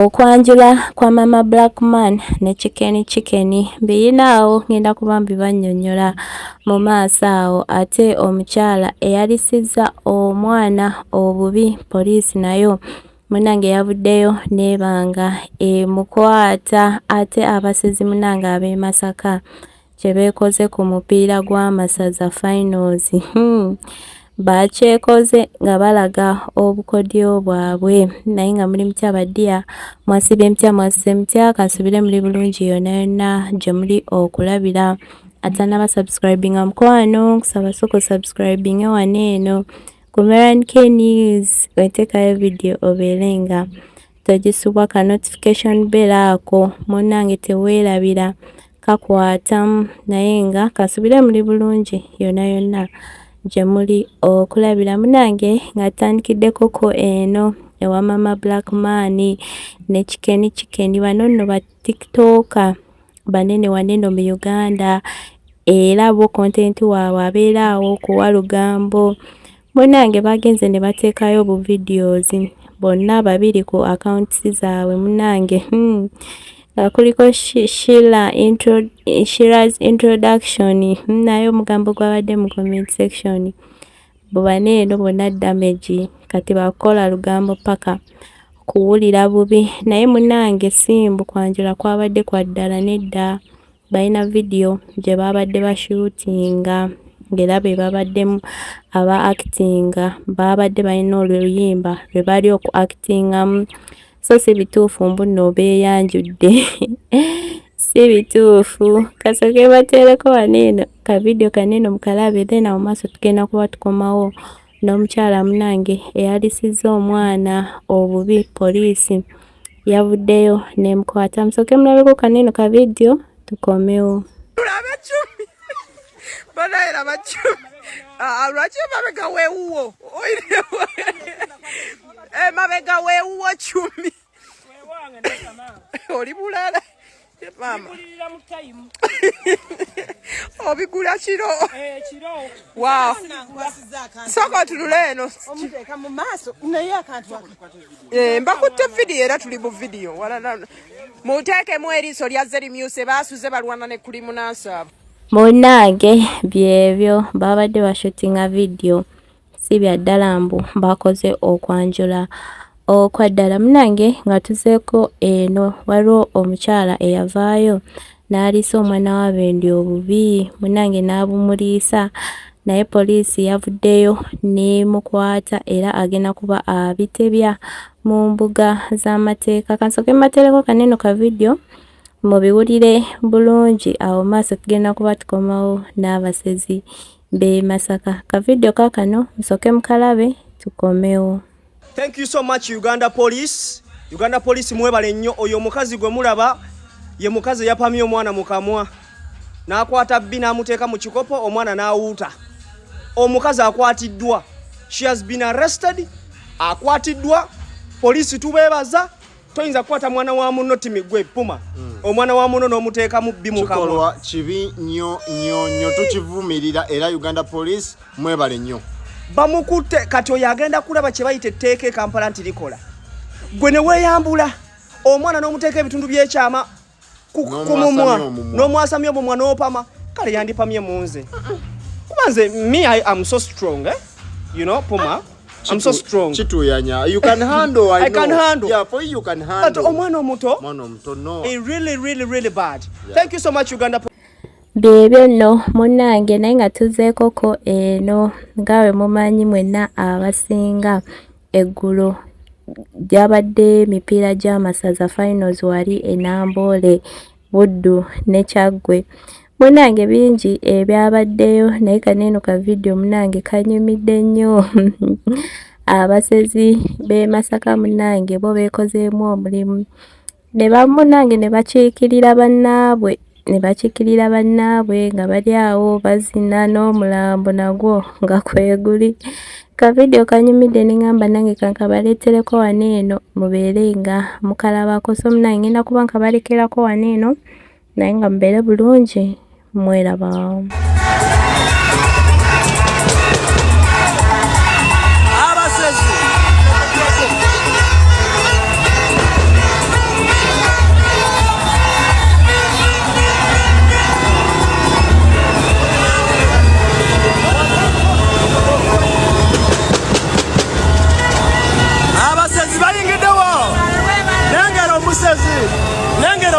Okwanjula kwa Maama Blackman ne chicken biyinaawo ngenda kuba mbibannyonnyola mu maaso awo. Ate omukyala eyalisizza omwana obubi, poliisi nayo munnange yavuddeyo n'ebanga emukwata. Ate abasezi munnange ab'e Masaka kye beekoze ku mupiira gw'amasaza finals bakyekoze nga balaga obukodyo bwabwe. Naye nga muli mutya baddiya, mwasibye mutya, mwasize mutya, kansubire muli bulungi yonna yonna gye muli okulabira. Atanaba subscribinga mukwano nkusaba sooka subscribinge wano eno ku Maama News. Weteekayo video obeere nga togisubwa ka notification bell ako munnange teweerabira kakwatamu. Naye nga kansubire muli bulungi yonna yonna gye muli okulabira. Munnange nga tandikiddekoko eno ewa Maama Blackman ne chicken bano nno ba tiktoka banene wanene mu Uganda, era bo content waabwe abeera awo kuwa lugambo. Munnange bagenze ne bateekayo bu videos bonna babiri ku accounts zaabwe munnange kuliko Shira's introduction naye omugambo gwabadde mu comment section bubane eno bonna damage kati bakola lugambo paka kuwulira bubi. Naye munnange simbu kwanjula kwabadde kwa ddala nedda, balina video gye babadde bashootinga ng'era be babaddemu aba actinga, babadde balina oluyimba lwe bali oku actingamu. So si bituufu mbu nno beeyanjudde si bituufu. Kasooke bateereko wano eno ka video kanene mukalabe, then awo maaso tugenda kuba tukomawo n'omukyala munnange eyalisizza omwana obubi, poliisi yavuddeyo n'emukwata. Musooke mulabeko kanene ka video tukomewo. Mabega weewuwo chumi oli bulala mama obigula kiro wow soko tulule eno omuteeka mu maaso naye akantu mbakutte video era tuli mu video muteekemu eriiso lya Zerimyuse baasuze balwana ne kuli munansaabu. Munnange byebyo babadde bashootinga video si bya ddala mbu bakoze okwanjula okwaddala. Munnange nga tuzeeko eno waliwo omukyala eyavaayo n'aliisa omwana wa bendi obubi munnange n'abumuliisa, naye poliisi yavuddeyo n'emukwata era agenda kuba abitebya mu mbuga z'amateeka. Kansooke mbateereko kaneno ka video mubiwulire bulungi, awo maaso tugenda kuba tukomawo n'abasezi b'e Masaka. Ka video kakano musooke mukalabe tukomewo. Thank you so much Uganda Police. Uganda Police mwebale nnyo. Oyo omukazi gwe mulaba ye mukazi yapamye omwana mu kamwa n'akwata bbi n'amuteeka mu kikopo, omwana n'awuuta. Omukazi akwatiddwa. She has been arrested. Akwatiddwa. Police tubeebaza. Toyinza kukwata mwana wa munno timigwe puma. Omwana wa munno n'omuteeka mu bbi mu kamwa. Kikolwa kibi nnyo tukivumirira era Uganda Police mwebale nnyo. Bamukutte kati oyo agenda kulaba kye bayita etteeka e Kampala nti likola. Gwe ne weeyambula omwana n'omuteeka ebitundu by'ekyama ku mumwa n'omwasamya omumwa n'opama, kale yandipamye mu nze. Kuba nze I am so strong, you know, Puma. I'm so strong. Chituyanya. You can handle. I can handle. Yeah, for you can handle. But omwana omuto, no. It's really bad. Yeah. Thank you so much Uganda. Byebyo nno munnange, naye nga tuzeekoko eno ngawe mumanyi mwenna abasinga eggulo gyabadde mipiira gy'amasaza finals wali e Namboole, Buddu ne Kyaggwe. Munnange bingi ebyabaddeyo, naye kaneno ka video munnange kanyumidde nnyo. Abasezi b'e Masaka munnange bo beekozeemu omulimu munnange ne bakiikirira bannaabwe nga bali awo bazina n'omulambo nagwo nga kweguli. Ka video kanyumidde n'engamba nange kankabaleetereko wano eno mubeere nga mukalabako. So munnange ngenda kuba nkabalekerako wano eno naye nga mubeere bulungi mweraba. Abasezi Abasezi lengero